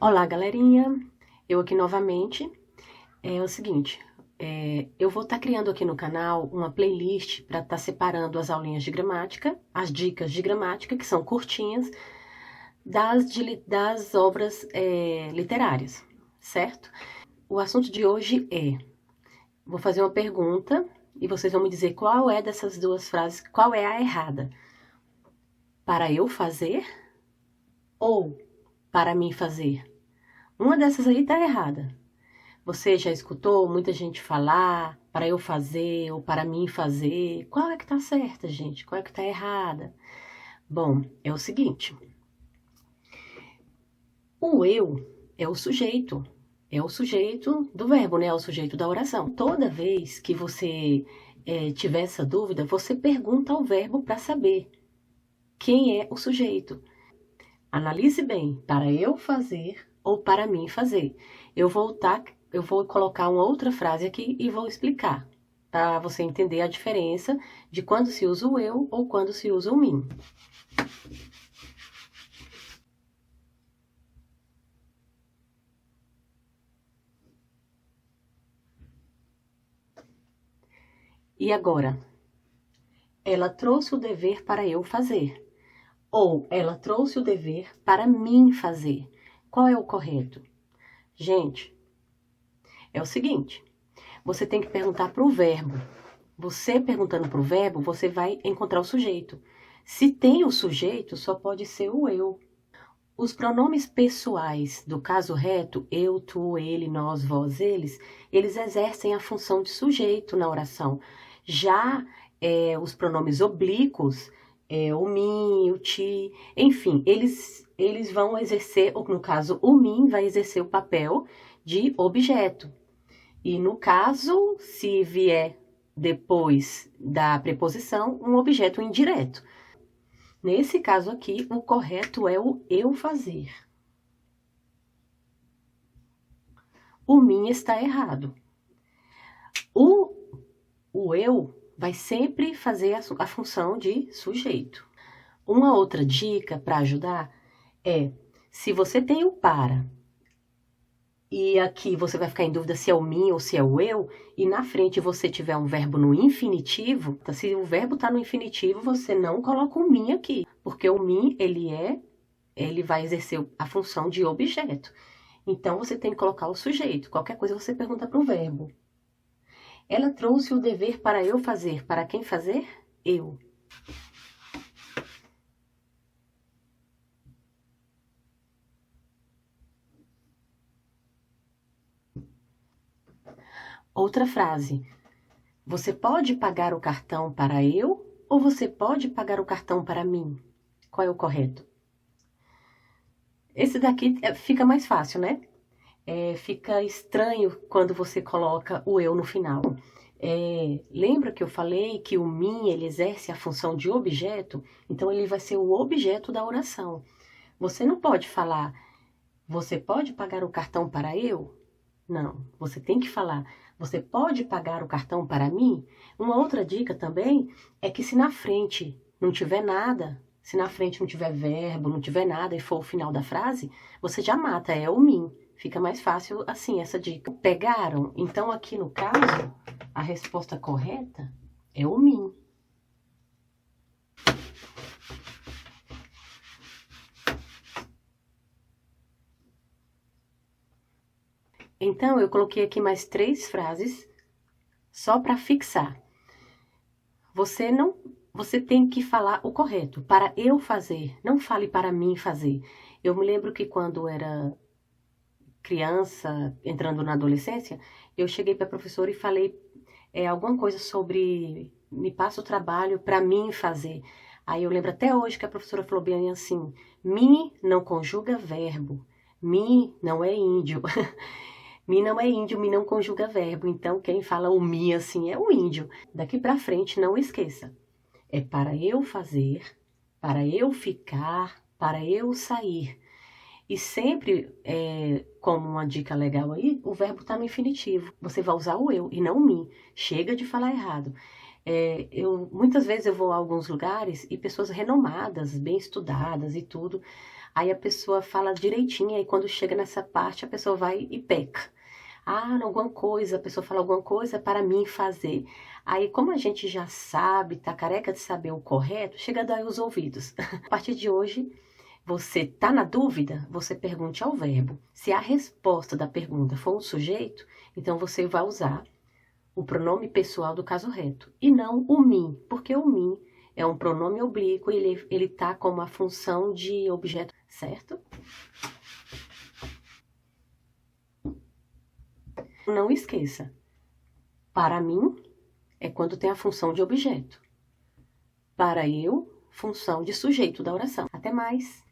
Olá, galerinha! Eu aqui novamente. É o seguinte, eu vou estar criando aqui no canal uma playlist para estar separando as aulinhas de gramática, as dicas de gramática, que são curtinhas, das obras literárias, certo? O assunto de hoje vou fazer uma pergunta e vocês vão me dizer qual é dessas duas frases, qual é a errada. Para eu fazer ou para mim fazer? Uma dessas aí tá errada. Você já escutou muita gente falar para eu fazer ou para mim fazer? Qual é que tá certa, gente? Qual é que tá errada? Bom, é o seguinte. O eu é o sujeito do verbo, né? É o sujeito da oração. Toda vez que você tiver essa dúvida, você pergunta ao verbo para saber quem é o sujeito. Analise bem, para eu fazer ou para mim fazer. Eu vou colocar uma outra frase aqui e vou explicar, para você entender a diferença de quando se usa o eu ou quando se usa o mim. E agora? Ela trouxe o dever para eu fazer. Ou ela trouxe o dever para mim fazer. Qual é o correto? Gente, é o seguinte. Você tem que perguntar para o verbo. Você perguntando para o verbo, você vai encontrar o sujeito. Se tem o sujeito, só pode ser o eu. Os pronomes pessoais do caso reto, eu, tu, ele, nós, vós, eles exercem a função de sujeito na oração. Já os pronomes oblíquos, o mim, o ti, enfim, eles vão exercer, ou no caso, o mim vai exercer o papel de objeto. E no caso, se vier depois da preposição, um objeto indireto. Nesse caso aqui, o correto é o eu fazer. O mim está errado. O eu vai sempre fazer a função de sujeito. Uma outra dica para ajudar é, se você tem o para, e aqui você vai ficar em dúvida se é o mim ou se é o eu, e na frente você tiver um verbo no infinitivo, então, se o verbo está no infinitivo, você não coloca o mim aqui, porque o mim, ele vai exercer a função de objeto. Então, você tem que colocar o sujeito. Qualquer coisa você pergunta para o verbo. Ela trouxe o dever para eu fazer. Para quem fazer? Eu. Outra frase. Você pode pagar o cartão para eu ou você pode pagar o cartão para mim? Qual é o correto? Esse daqui fica mais fácil, né? Fica estranho quando você coloca o eu no final. Lembra que eu falei que o mim, ele exerce a função de objeto? Então, ele vai ser o objeto da oração. Você não pode falar, você pode pagar o cartão para eu? Não, você tem que falar, você pode pagar o cartão para mim? Uma outra dica também é que se na frente não tiver nada, se na frente não tiver verbo, não tiver nada e for o final da frase, você já mata, é o mim. Fica mais fácil assim essa dica. Pegaram? Então aqui no caso, a resposta correta é o mim. Então, eu coloquei aqui mais 3 frases só para fixar. Você tem que falar o correto. Para eu fazer, não fale para mim fazer. Eu me lembro que quando era criança, entrando na adolescência, eu cheguei para a professora e falei alguma coisa sobre me passa o trabalho para mim fazer. Aí eu lembro até hoje que a professora falou bem assim, mim não conjuga verbo, mim não é índio. Mi não é índio, mi não conjuga verbo. Então, quem fala o mi assim é o índio. Daqui para frente, não esqueça. É para eu fazer, para eu ficar, para eu sair. E sempre, como uma dica legal aí, o verbo está no infinitivo. Você vai usar o eu e não o mim. Chega de falar errado. Muitas vezes eu vou a alguns lugares e pessoas renomadas, bem estudadas e tudo, Aí a pessoa fala direitinho, aí quando chega nessa parte, a pessoa vai e peca. Ah, alguma coisa, a pessoa fala alguma coisa para mim fazer. Aí, como a gente já sabe, tá careca de saber o correto, chega a doer os ouvidos. A partir de hoje, você tá na dúvida? Você pergunte ao verbo. Se a resposta da pergunta for um sujeito, então você vai usar o pronome pessoal do caso reto, e não o mim, porque o mim é um pronome oblíquo e ele tá com uma função de objeto, certo? Não esqueça, para mim é quando tem a função de objeto. Para eu, função de sujeito da oração. Até mais!